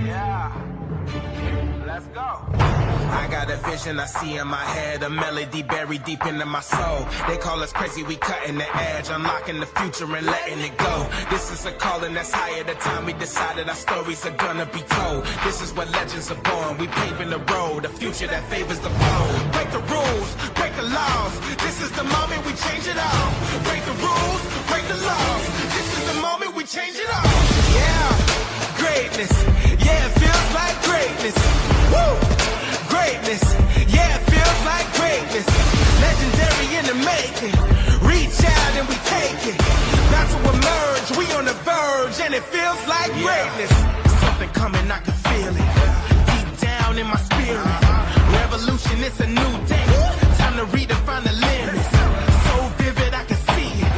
Yeah. Let's go. I got a vision I see in my head, a melody buried deep into my soul. They call us crazy, we cutting the edge, unlocking the future and letting it go. This is a calling that's higher, the time we decided our stories are gonna be told. This is where legends are born, we paving the road, a future that favors the bold. Break the rules, break the laws, this is the moment we change it all. Break the rules, break the laws, this is the moment we change it all. Yeah, greatness, yeah, it feels like greatness. Woo! Greatness, yeah, it feels like greatness. Legendary in the making. Reach out and we take it. About to emerge, we on the verge, and it feels like greatness. Something coming, I can feel it. Deep down in my spirit. Revolution, it's a new day. Time to redefine the limits. So vivid, I can see it.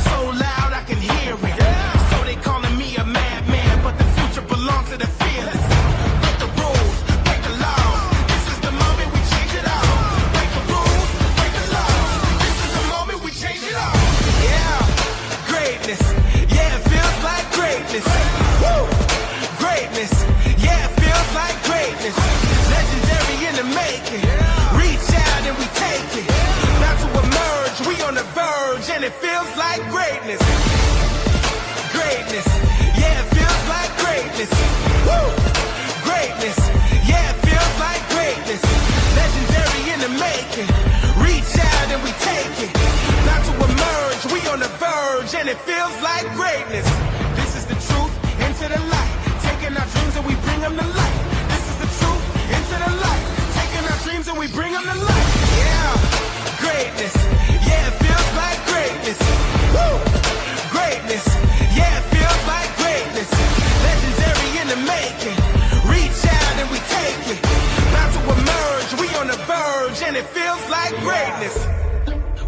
So loud, I can hear it. So they calling me a madman, but the future belongs to the fearless. Break the rules, break the laws. This is the moment we change it all. Break the rules, break the laws. This is the moment we change it all. Yeah, greatness. Yeah, it feels like greatness. Woo! Greatness. Yeah, it feels like greatness. Legendary in the making. Reach out and we take it. About to emerge, we on the verge, and it feels like greatness. Greatness. Yeah, it feels like greatness. Woo! Greatness. Yeah, it feels like greatness. Legendary in the making. Reach out and we take it. About to emerge, we on the verge, and it feels like greatness. This is the truth, into the light. Taking our dreams and we bring them to life. This is the truth, into the light. Taking our dreams and we bring them to life. Yeah, greatness. Yeah, it feels like greatness. Woo! Greatness. Yeah, it feels like greatness. Legendary in the making. Reach out and we take it. About to emerge, we on the verge, and it feels like greatness.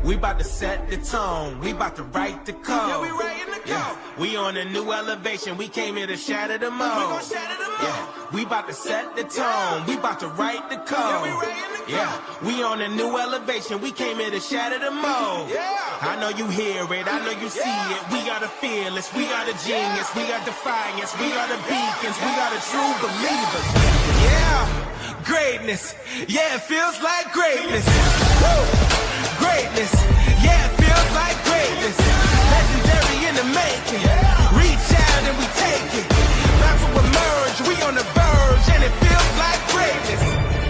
We about to set the tone, we about to write the code. Yeah, we writing the code. Yeah. We on a new elevation, we came here to shatter the mold. We gon' shatter the mold. Yeah. We about to set the tone, we about to write the code. Yeah, we writing the code. Yeah. We on a new elevation, we came here to shatter the mold. Yeah. I know you hear it, I know you see it. We are the fearless, we are the genius, we are defiance, we are the beacons, we are the true believers. Yeah, greatness. Yeah, it feels like greatness. Woo! Greatness, yeah, it feels like greatness. Legendary in the making. Reach out and we take it. About to emerge, we on the verge, and it feels like greatness.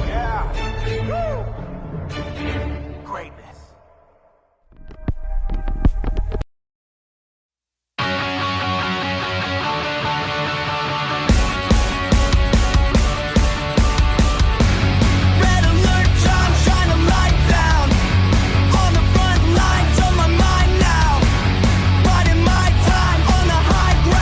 Yeah. Woo. Greatness. On the front lines of my mind now, biding my time on the high ground.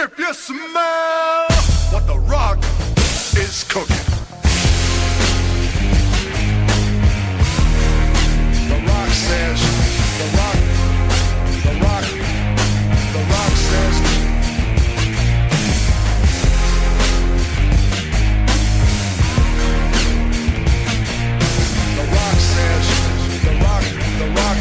If you smell what The Rock is cooking. The Rock says, The Rock says, The Rock says, The Rock.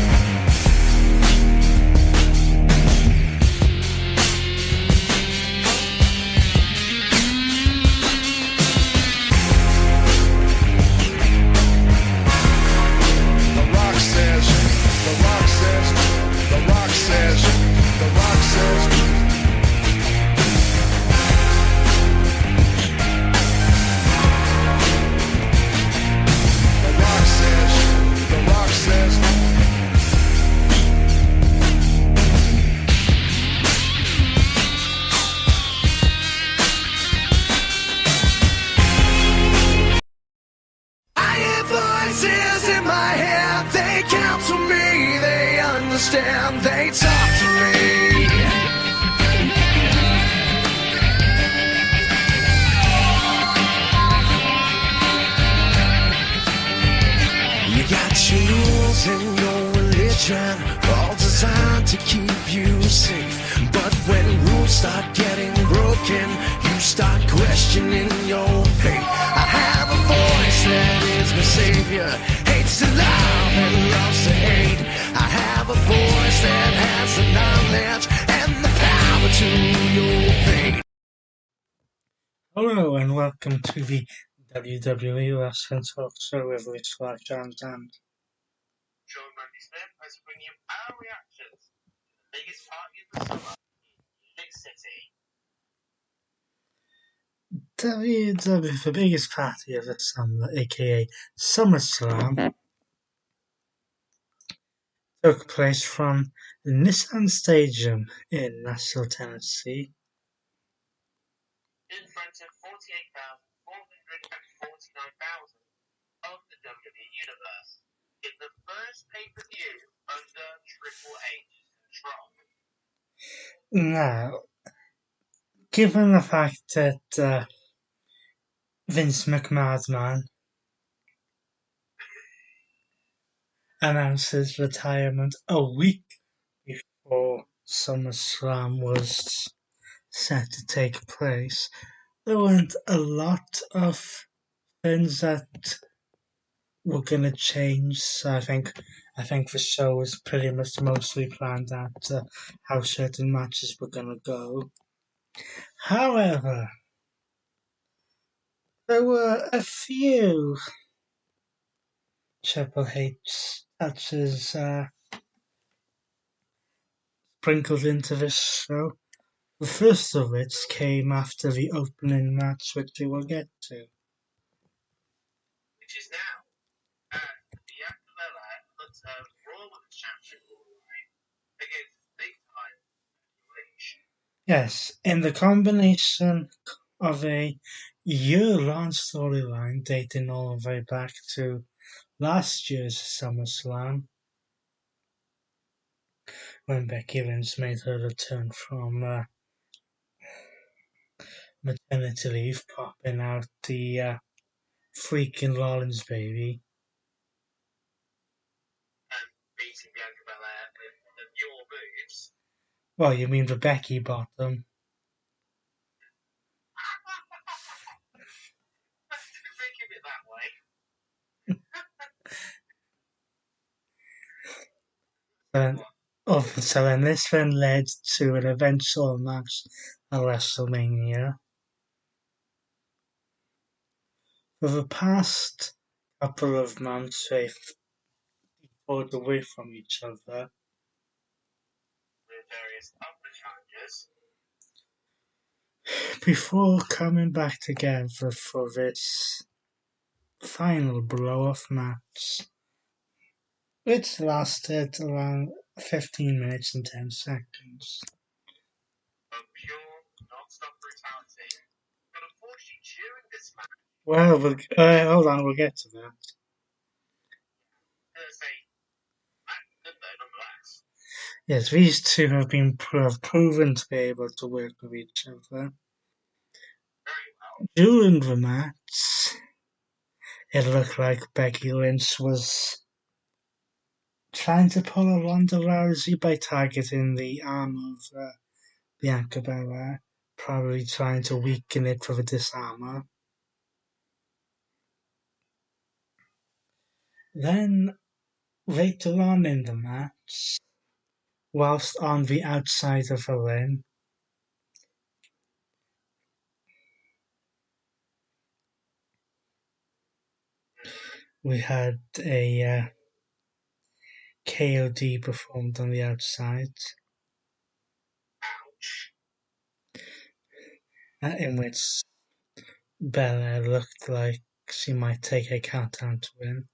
They talk to me. You got your rules and your religion, all designed to keep you safe. But when rules start getting broken, you start questioning your faith. I have a voice that is my savior, hates to love and loves to hate. I have a voice that has the knowledge and the power to your fate. Hello and welcome to the WWE Wrestling Talk Show with Rich Flash and Dan. Join Randy Smith as we bring you our reactions to the biggest party of the summer in Munich City. WWE, the biggest party of the summer, aka SummerSlam, took place from the Nissan Stadium in Nashville, Tennessee. In front of 48,449,000 of the WWE Universe in the first pay-per-view under Triple H's control. Now, given the fact that Vince McMahon's man announced his retirement a week before SummerSlam was set to take place, there weren't a lot of things that were gonna change. So I think the show was pretty much mostly planned out how certain matches were gonna go. However, there were a few Triple H touches sprinkled into this show. The first of which came after the opening match, which we will get to. Which is now the Aquilella Hunter Raw Women's Champion against Big Time H. Yes, in the combination of a year-long storyline dating all the way back to last year's SummerSlam, when Becky Lynch made her return from maternity leave, popping out the freaking Rollins baby. And beating Bianca Belair with one of your moves. Well, you mean the Becky bottom? Think of it that way. So then this then led to an eventual match at WrestleMania. For the past couple of months, they've pulled away from each other. With various other challenges. Before coming back together for this final blow-off match, which lasted around 15 minutes and 10 seconds. A pure, non-stop brutality. But unfortunately, during this match... Well, hold on, we'll get to that. Yes, these two have proven to be able to work with each other. Very well. During the match, it looked like Becky Lynch was trying to pull a Ronda Rousey by targeting the arm of Bianca Belair, probably trying to weaken it for the disarmer. Then, later on in the match, whilst on the outside of the ring, we had a KOD performed on the outside, Ouch. in which Belair looked like she might take a countdown to win.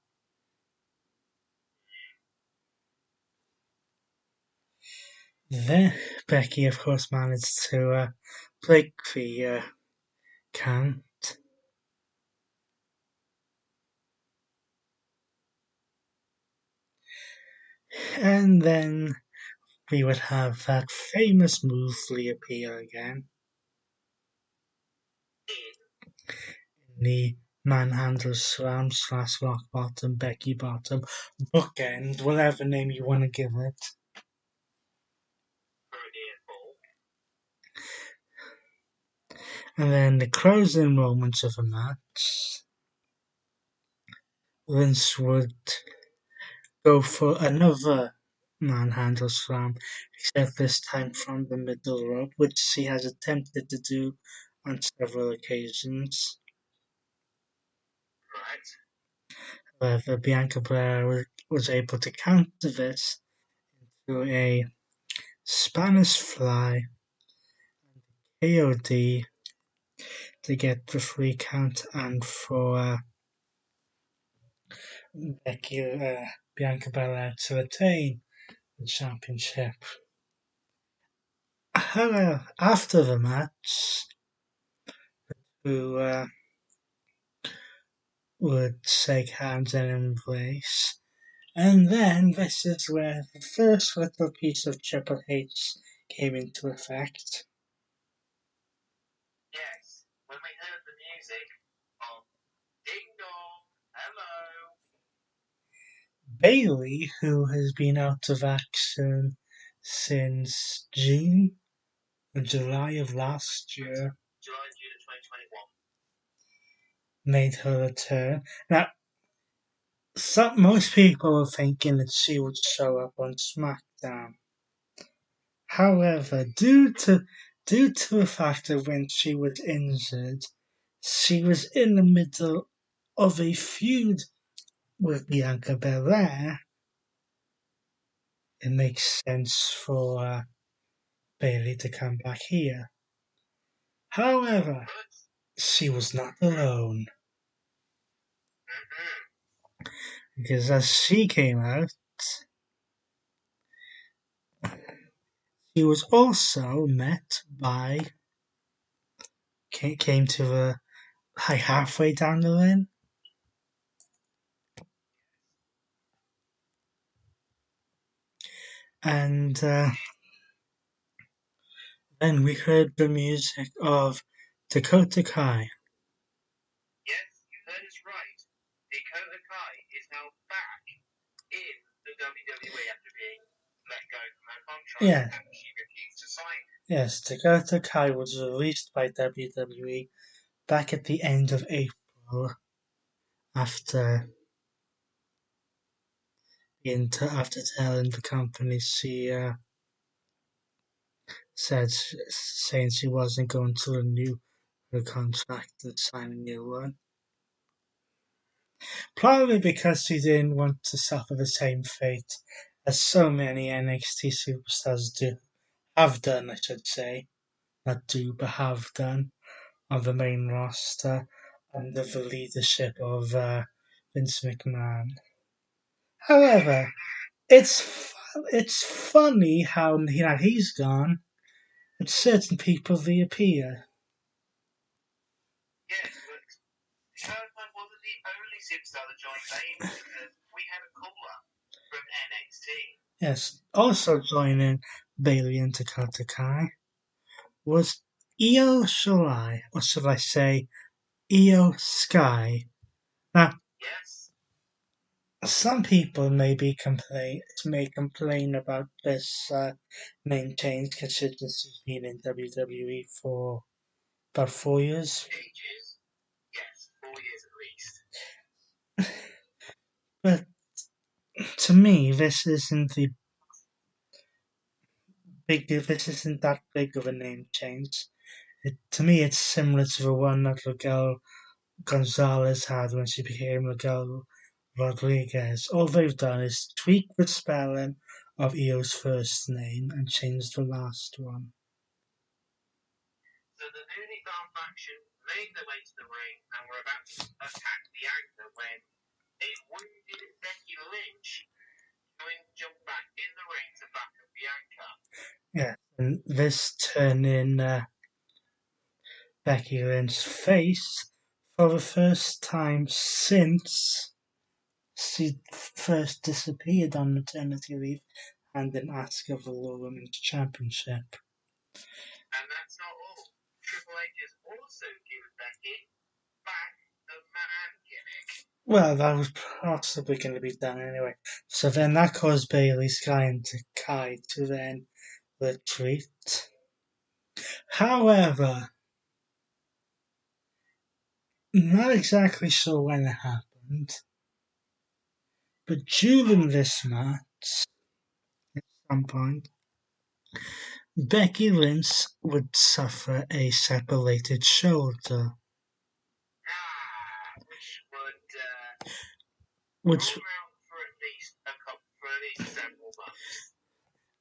Then Becky, of course, managed to break the count. And then we would have that famous move reappear again. The Manhandle Slam / Rock Bottom, Becky Bottom, Bookend, whatever name you want to give it. And then the closing moments of the match, Vince would go for another Manhandle Slam, except this time from the middle rope, which he has attempted to do on several occasions. Right. However, Bianca Belair was able to counter this into a Spanish Fly KOD to get the 3 count and for Bianca Belair to retain the championship. However, after the match, who would shake hands and embrace. And then this is where the first little piece of Triple H came into effect. Yes, when we heard the music of Ding Dong, hello. Bayley, who has been out of action since June or July of last year, July, June of 2021. made her return. Now, most people were thinking that she would show up on SmackDown. However, due to the fact that when she was injured, she was in the middle of a feud with Bianca Belair, it makes sense for Bayley to come back here. However, she was not alone, because as she came out, she was also met by came to the halfway down the line, and then we heard the music of Dakota Kai. Yes, you heard us right. Dakota Kai is now back in the WWE after being let go from her contract Yeah. and she refused to sign. Yes, Dakota Kai was released by WWE back at the end of April after telling the company she saying she wasn't going to renew her contract and sign a new one. Probably because she didn't want to suffer the same fate as so many NXT superstars have done, I should say. Not do, but have done on the main roster under the leadership of Vince McMahon. However, it's funny how he's gone and certain people reappear. Yes, but Sherman wasn't the only superstar that joined Bayley because we had a caller from NXT. Yes, also joining Bailey and Dakota Kai was Io Shirai, or should I say Io Sky. Now, Yes. some people may complain about this name change, considering she's been in WWE for about 4 years. Ages. Yes, 4 years at least. But to me, this isn't that big of a name change. To me, it's similar to the one that Miguel Gonzalez had when she became Miguel Rodriguez. All they've done is tweak the spelling of Io's first name and change the last one. So the newly found faction made their way to the ring and were about to attack Bianca when a wounded Becky Lynch jumped back in the ring to back up Bianca. Yeah, and this turning Becky Lynch's face for the first time since she first disappeared on maternity leave and didn't ask for the Raw Women's Championship. And that's not all. Triple H has also given Becky back the man gimmick. Well, that was possibly going to be done anyway. So then that caused Bailey, Sky, and Kai to then retreat. However, not exactly sure when it happened, but during this match, at some point, Becky Lynch would suffer a separated shoulder, Which which, rule out for at least several months.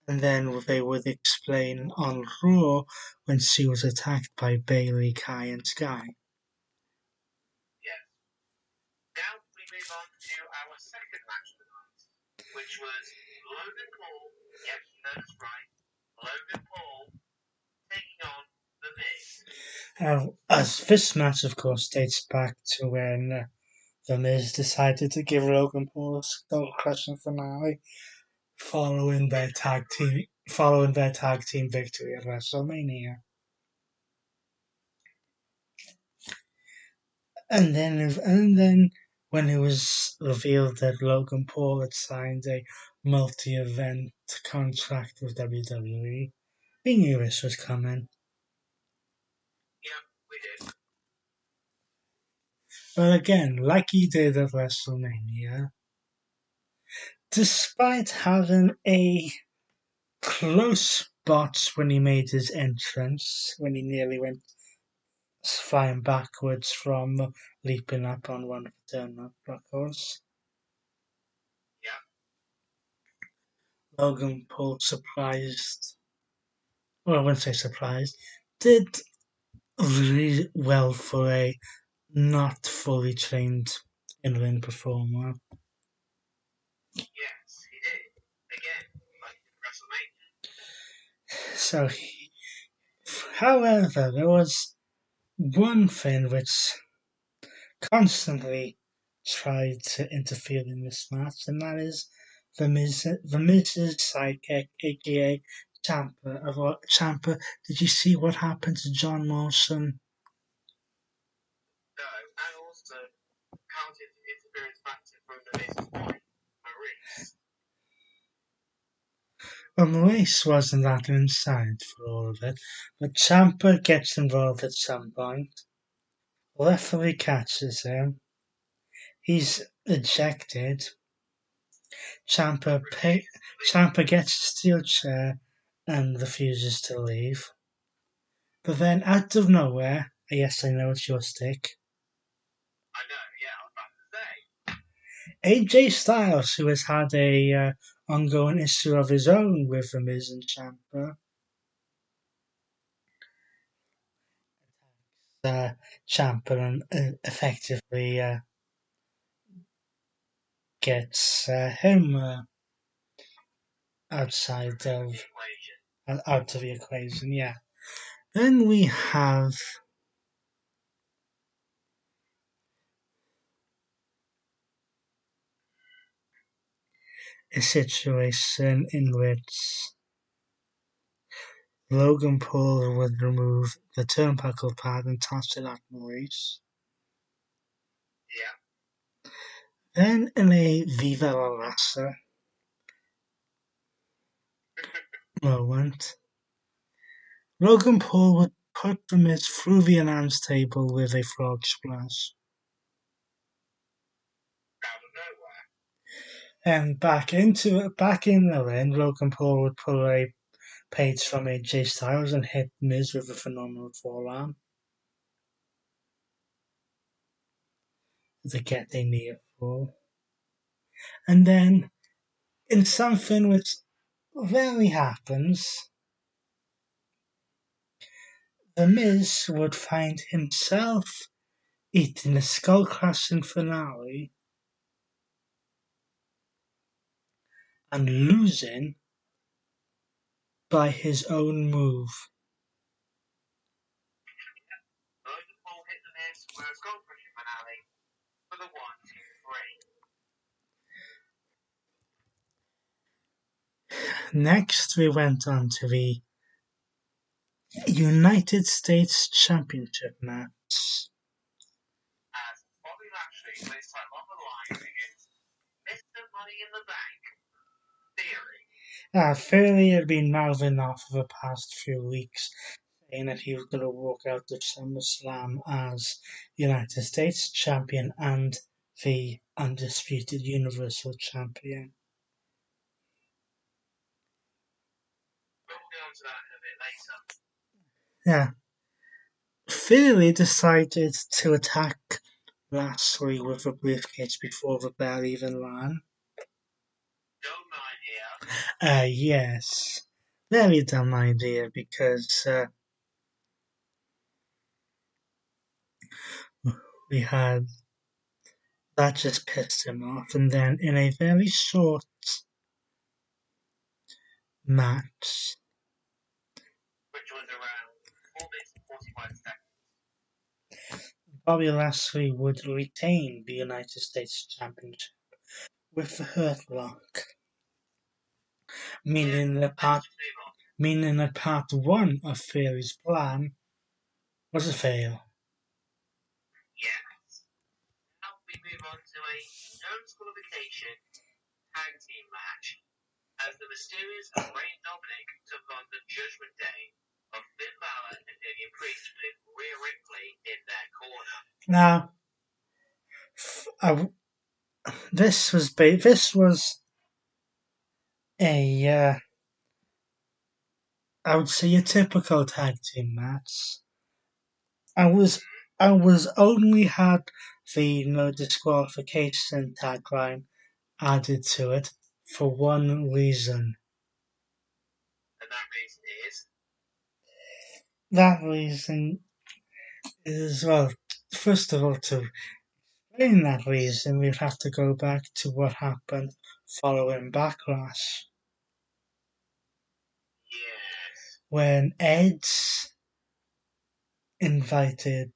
and then they would explain on Raw when she was attacked by Bailey, Kai, and Sky. Yes. Now we move on to our second match of the night, which was Logan Paul. Yes, you heard us right. Logan Paul taking on The Miz. As this match, of course, dates back to when The Miz decided to give Logan Paul a skull-crushing finale following their tag team victory at WrestleMania. And then when it was revealed that Logan Paul had signed a multi-event contract with WWE, we knew this was coming. Yeah, we did. But again, like he did at WrestleMania, despite having a close botch when he made his entrance, when he nearly went flying backwards from leaping up on one of the turnbuckles. Yeah. Logan Paul I wouldn't say surprised, did really well for a not fully trained in-ring performer. Yes, he did. Again, like WrestleMania. So, however, there was one thing which constantly tried to interfere in this match, and that is the Miz's sidekick, aka Ciampa. Ciampa, did you see what happened to John Morrison? No, and also counted interference factor from The Miz's wife, Maurice. Well, Maurice wasn't that inside for all of it, but Ciampa gets involved at some point. Referee catches him. He's ejected. Ciampa gets a steel chair and refuses to leave. But then, out of nowhere, yes, I know it's your stick. I know, yeah, I was about to say. AJ Styles, who has had a ongoing issue of his own with The Miz and Ciampa, Ciampa and effectively gets him outside of out of the equation. Yeah. Then we have a situation in which Logan Paul would remove the turnbuckle pad and toss it at Maurice. Yeah. Then in a Viva La Raza moment, Logan Paul would put the Miz through the announce table with a frog splash. Out of nowhere. And back in the ring, Logan Paul would pull a page from AJ Styles and hit Miz with a phenomenal forearm to get a near fall. And then, in something which rarely happens, The Miz would find himself eating a skull-crushing finale and losing by his own move. Logan Paul hit the Miz with a skull-crushing finale for the 1, 2, 3. Next, we went on to the United States Championship match. As Bobby Lashley placed time on the line against Mr. Money in the Bank, Theory. Theory had been mouthing off for the past few weeks, saying that he was going to walk out of SummerSlam as United States Champion and the Undisputed Universal Champion. We'll get on to that in a bit later. Yeah. Theory decided to attack Lashley with a briefcase before the bell even rang. Dumb idea. Yes. Very dumb idea because we had that just pissed him off, and then in a very short match, which was around 4 minutes and 45 seconds, Bobby Lashley would retain the United States Championship with the Hurt Lock, meaning that part 1 of Theory's plan was a fail. Yes. Now we move on to a no disqualification tag team match as the Mysterious and Rey Dominic took on the Judgment Day of Finn Balor and Damian Priest with Rhea Ripley in their corner. Now, this was a I would say a typical tag team match. I was only had the no disqualification tagline added to it for one reason. And that reason is? That reason is, well, first of all, to explain that reason, we'd have to go back to what happened following Backlash. Yes. When Edge invited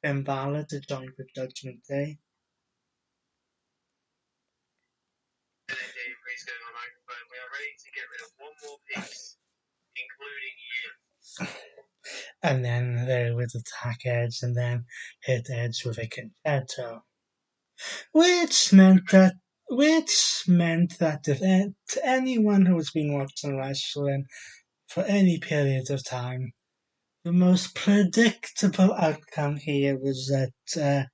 Finn Balor to join the Judgment Day. And then Damian Priest going on the microphone, we are ready to get rid of one more piece, including you. And then they would attack Edge and then hit Edge with a concerto. Which meant that if anyone who has been watching wrestling for any period of time, the most predictable outcome here was that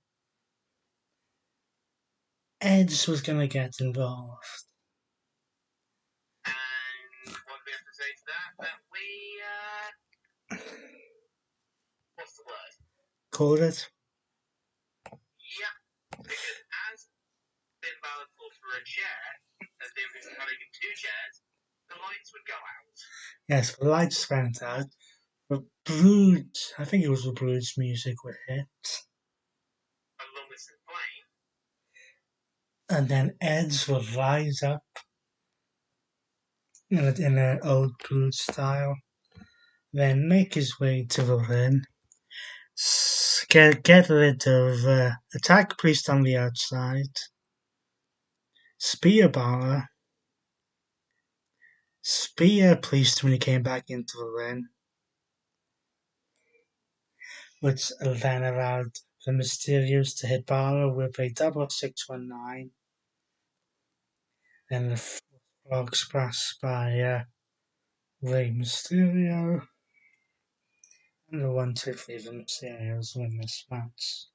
Edge was going to get involved. And what do we have to say to that? That we, what's the word? Called it? Yeah, because as Finn Balor pulled through a chair, as they were having 2 chairs, the lights would go out. Yes, the lights went out. The Brood, I think it was the Brood's music would hit. Along with some flame. And then Edge would rise up in an old Brood style, then make his way to the ring, get rid of, attack Priest on the outside, spear Balor, Spear pleased when he came back into the ring, which then allowed the Mysterios to hit Balor with a double 619 and the frog splash by Rey Mysterio. And the 1-2-3 the Mysterios win this match.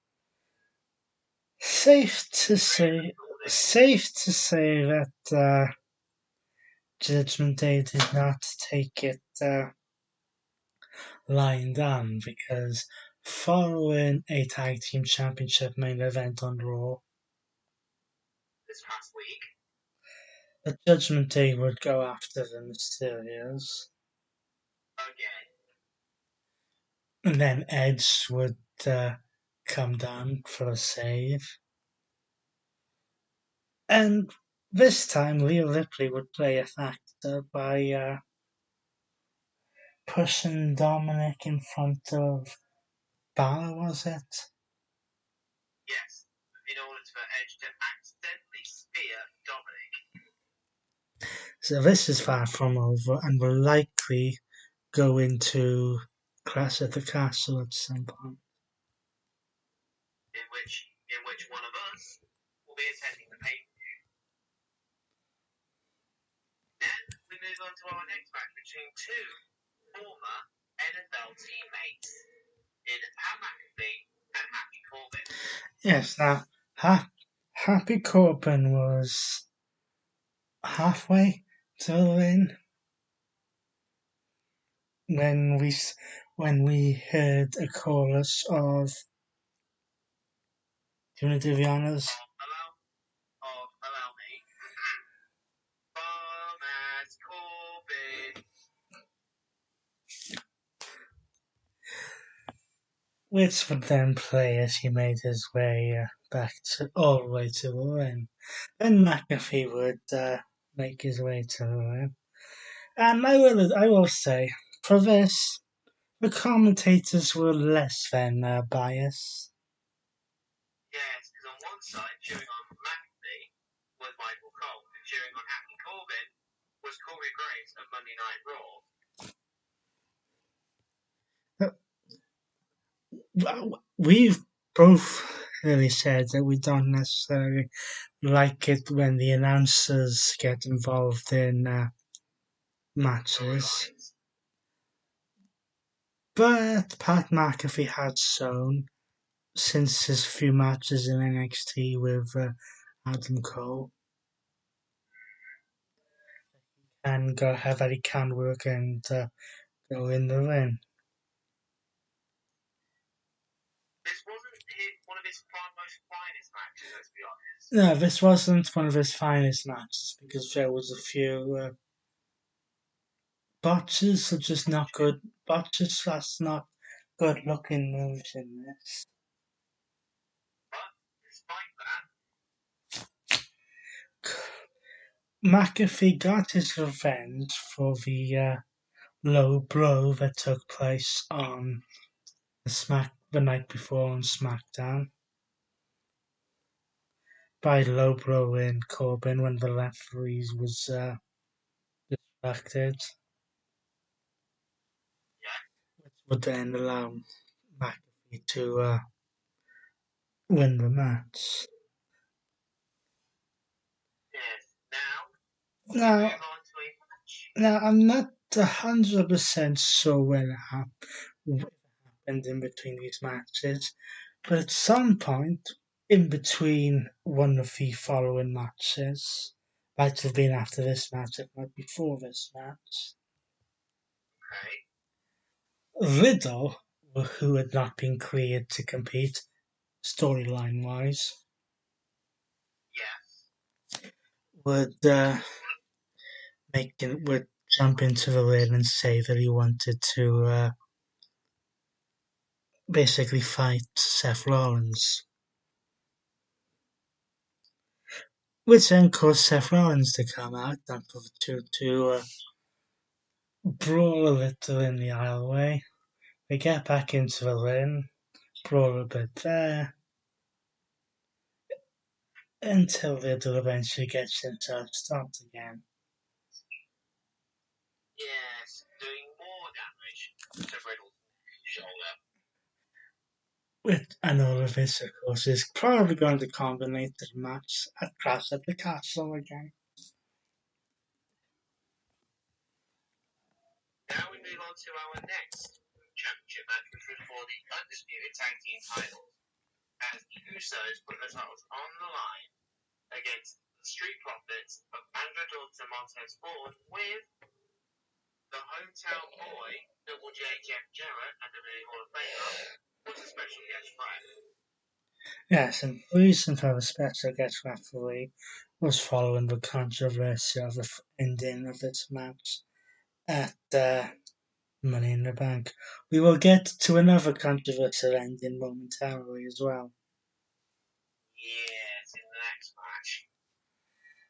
Safe to say that Judgment Day did not take it lying down, because following a tag team championship main event on Raw, this past week, the Judgment Day would go after the Mysterios, again, and then Edge would come down for a save. And this time, Rhea Ripley would play a factor by pushing Dominic in front of Balor, was it? yes, in order for Edge to accidentally spear Dominic. So this is far from over and will likely go into Clash at the Castle at some point. In which one of us will be attending the pay-per-view. Then we move on to our next match between two former NFL teammates in Pat McAfee and Happy Corbin. Yes, now Happy Corbin was halfway to the win when we heard a chorus of. Do you want to do the honors? Allow me. Farmers Corbin. Which would then play as he made his way all the way to the win. Then McAfee would make his way to the win. And I will say, for this, the commentators were less than biased. Yes, because on one side, cheering on McAfee was Michael Cole, and cheering on Happy Corbin was Corey Graves at Monday Night Raw. We've both really said that we don't necessarily like it when the announcers get involved in matches. But Pat McAfee had shown, since his few matches in NXT with Adam Cole, and that he can work and go in the ring. This wasn't one of his most finest matches, let's be honest. No, this wasn't one of his finest matches, because there was a few botches are just not good. Botches, that's not good looking moves in this. But despite that, McAfee got his revenge for the low blow that took place on the night before on SmackDown by low blowing Corbin when the referees was distracted, which would then allow McAfee to win the match. yes, Now, move on to a match. now I'm not 100% sure what happened in between these matches, but at some point in between one of the following matches, might have been after this match, if not before this match, Okay. Riddle, who had not been cleared to compete storyline wise, Yes. would jump into the ring and say that he wanted to basically fight Seth Rollins, which then caused Seth Rollins to come out and for the two to brawl a little in the aisleway. They get back into the ring, brawl a bit there, until Riddle eventually gets himself stopped again. Yes, doing more damage to Riddle's shoulder. With and all of this, of course, is probably going to culminate the match at Crash at the Castle again. Now we move on to our next championship match, which was for the undisputed tag team titles, as the Usos put the titles on the line against the Street Profits of Andrew and Montez Ford, with the hometown boy, Double J Jeff Jarrett, and the Hall of Famer, was a special guest ref. Yes, and the reason for the special guest referee was following the controversy of the ending of this match at Money in the Bank. We will get to another controversial ending momentarily as well. Yes, in the next match.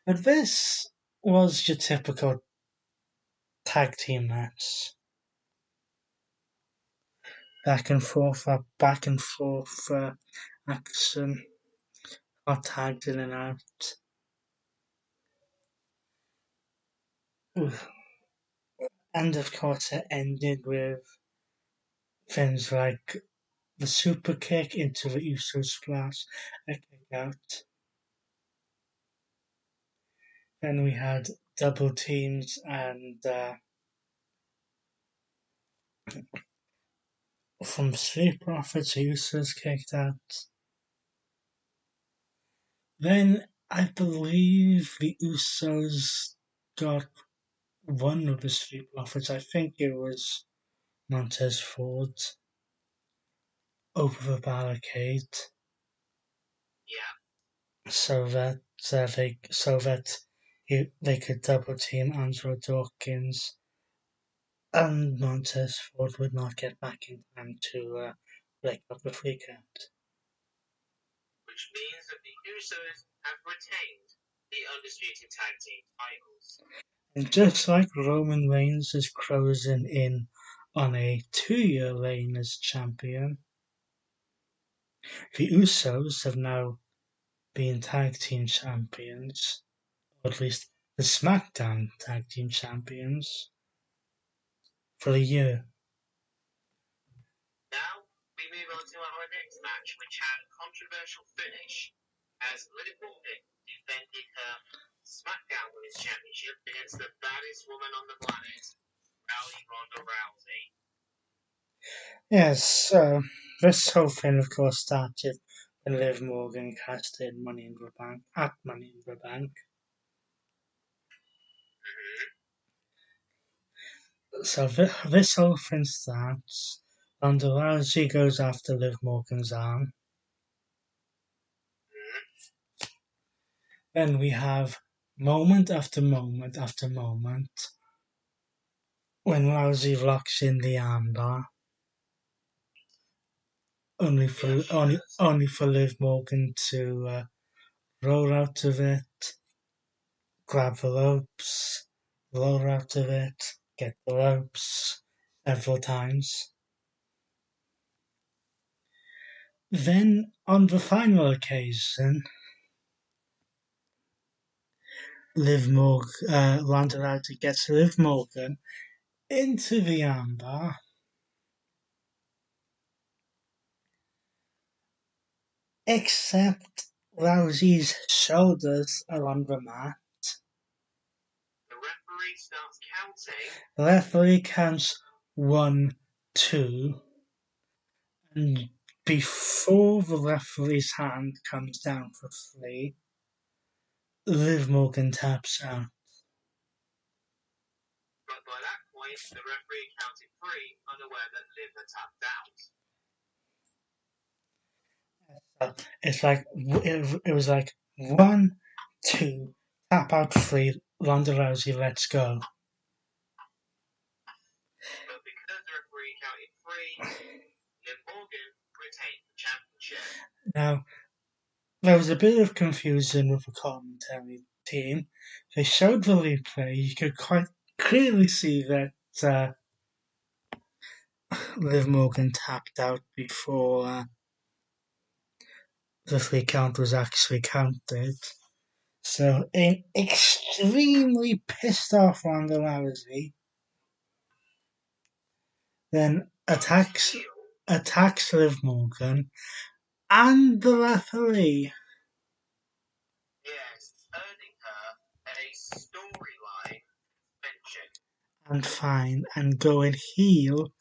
But this was your typical tag team match. Back and forth action, got tagged in and out. And of course, it ended with things like the super kick into the Uso splash, a kick out. Then we had double teams and from Street Profits, Usos kicked out. Then I believe the Usos got one of the Street Profits. I think it was Montez Ford over the barricade. Yeah. So that they could double team Andrew Dawkins, and Montez Ford would not get back in time to break up the free count. Which means that the Usos have retained the undisputed tag team titles. And just like Roman Reigns is closing in on a 2-year reign as champion, the Usos have now been tag team champions, or at least the SmackDown tag team champions, for a year. Now we move on to our next match, which had a controversial finish as Liv Morgan defended her SmackDown Women's Championship against the baddest woman on the planet, Ronda Rousey. Yes, this whole thing, of course, started when Liv Morgan cashed in Money in the Bank at Money in the Bank. So this whole thing starts. Ronda Rousey goes after Liv Morgan's arm. Then we have moment after moment after moment when Rousey locks in the armbar, only for Liv Morgan to roll out of it, grab the ropes, roll out of it, get the ropes several times. Then on the final occasion, Ronda Rousey gets Liv Morgan into the armbar, except Rousey's shoulders are on the mat. The referee starts counting. The referee counts 1, 2, and before the referee's hand comes down for 3, Liv Morgan taps out. But by that point, the referee counted 3, unaware that Liv had tapped out. It's like it was like 1, 2, tap out 3. Ronda Rousey, let's go. But because the referee counted 3, Liv Morgan retained the championship. Now, there was a bit of confusion with the commentary team. They showed the replay. You could quite clearly see that Liv Morgan tapped out before the 3 count was actually counted. So, an extremely pissed off Ronda Rousey then attacks Liv Morgan and the referee. Yes, earning her a storyline mention. And fine, and going heel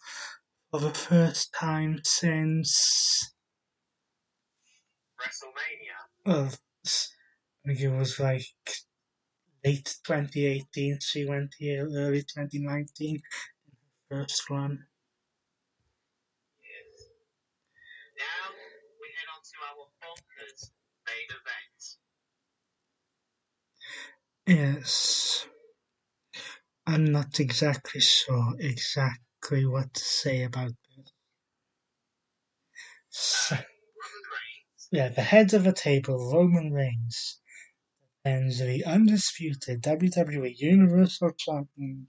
for the first time since WrestleMania. well, I think it was like late 2018. She went heel early 2019. First one. Yes. Now we head on to our bonkers main event. Yes. I'm not exactly sure what to say about this. So, Roman Reigns. yeah, the head of the table, Roman Reigns, ends the undisputed WWE Universal Champion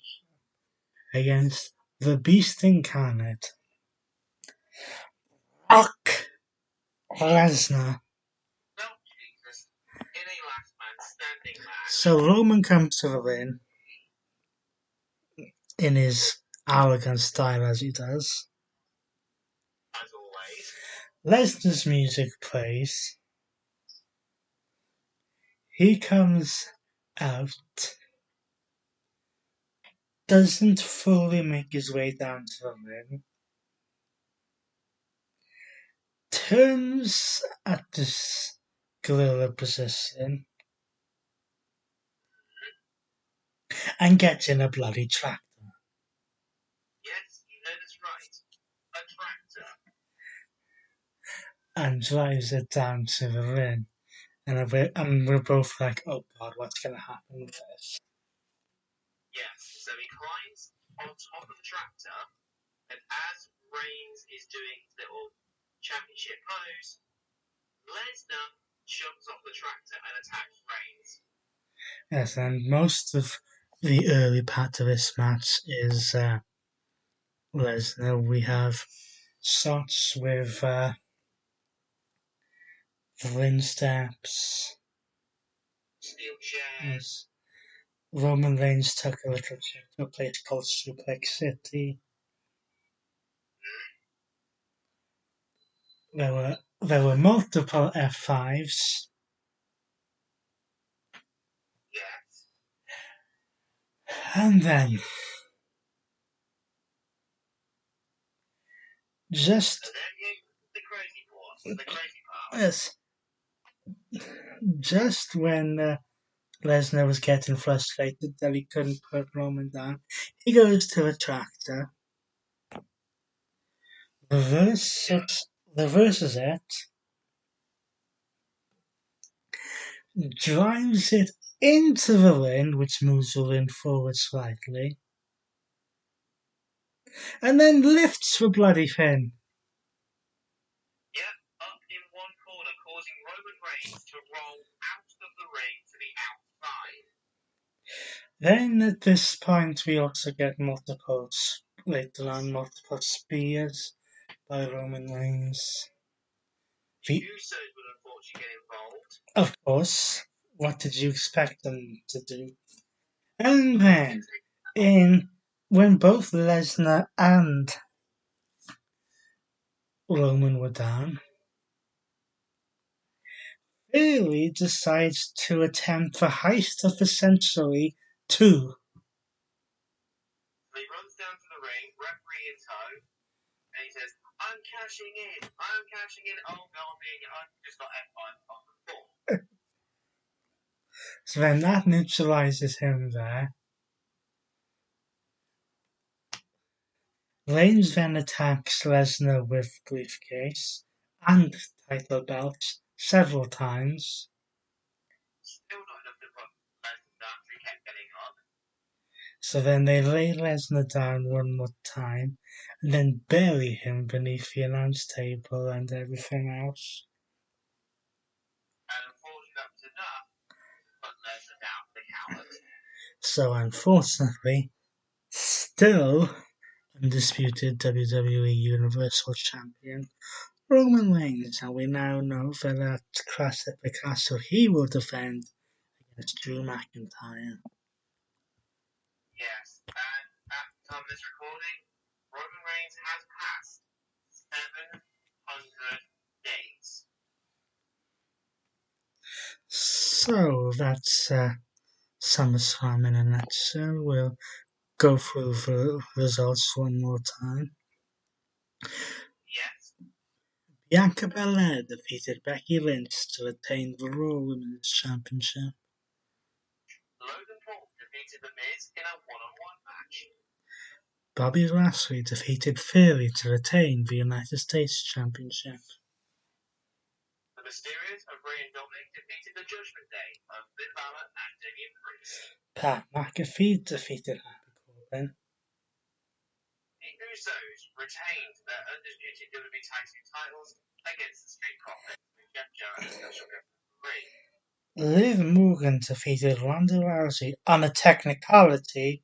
against the Beast Incarnate, Brock Lesnar. Oh, Jesus. In a last man standing match. So Roman comes to the ring in his arrogant style as he does. As always. Lesnar's music plays. He comes out, doesn't fully make his way down to the ring, turns at this gorilla position, and gets in a bloody tractor. Yes, you heard us right. A tractor. And drives it down to the ring. And we're both like, oh god, what's going to happen with this? Yes, so he climbs on top of the tractor, and as Reigns is doing his little championship pose, Lesnar jumps off the tractor and attacks Reigns. Yes, and most of the early part of this match is Lesnar. We have shots with the ring steps. Steel chairs. Yes. Roman Reigns took a little trip to a place called Suplex City. There were multiple F5s. Yes. And then just And then the crazy part. yes, just when Lesnar was getting frustrated that he couldn't put Roman down, he goes to a tractor, reverses it, drives it into the ring, which moves the ring forward slightly, and then lifts the bloody thing. Yep, up in one corner, causing Roman Reigns to roll out of the ring to the outside. Then at this point we also get multiple spears by Roman Reigns. The Usos would unfortunately get involved. Of course, what did you expect them to do? And then, when both Lesnar and Roman were down, Bayley decides to attempt the heist of the century 2. So he runs down to the ring, referee in tow, and he says, I'm cashing in. Oh, no, I'm just got F5 on the floor. So then that neutralizes him there. Reigns then attacks Lesnar with briefcase and title belts several times. Still not enough to put Lesnar down, so he kept getting up. So then they lay Lesnar down one more time and then bury him beneath the announce table and everything else. And unfortunately, that was enough to put Lesnar down, the coward. So unfortunately, still undisputed WWE Universal Champion Roman Reigns, and we now know that at Clash at the Castle he will defend against Drew McIntyre. Yes, and at the time of this recording, Roman Reigns has passed 700 days. So that's SummerSlam in a nutshell. We'll go through the results one more time. Yes. Bianca Belair defeated Becky Lynch to retain the Raw Women's Championship. Logan Paul defeated The Miz in a one-on-one match. Bobby Lashley defeated Theory to retain the United States Championship. The Mysterios of Rhea and Dominic defeated the Judgment Day of Finn Balor and Damian Priest. Pat McAfee defeated Happy Corbin. The Usos retained their undisputed WWE Tag Team titles against the Street Profits with Jeff Jarrett as special guest referee. Liv Morgan defeated Ronda Rousey on a technicality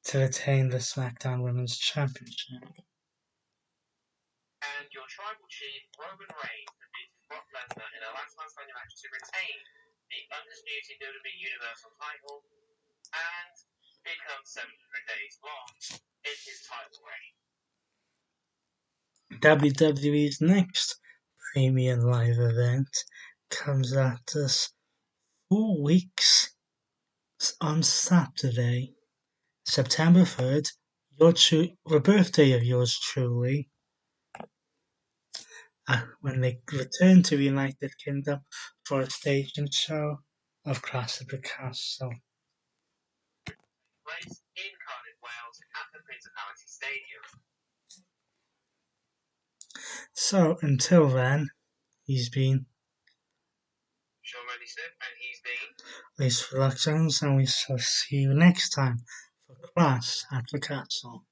to retain the SmackDown Women's Championship. And your Tribal Chief, Roman Reigns, defeated Brock Lesnar in a last man standing match to retain the undisputed WWE Universal title and become 700 days long in his title reign. WWE's next premium live event comes at us 4 weeks on Saturday, September 3rd, the birthday of yours truly, when they return to the United Kingdom for a staging show of Clash of the Castle. Place in Cardiff, Wales at the Principality Stadium. So until then, he's been Sean Randy Smith, and he's been Lisa Jones, and we shall see you next time for Clash at the Castle.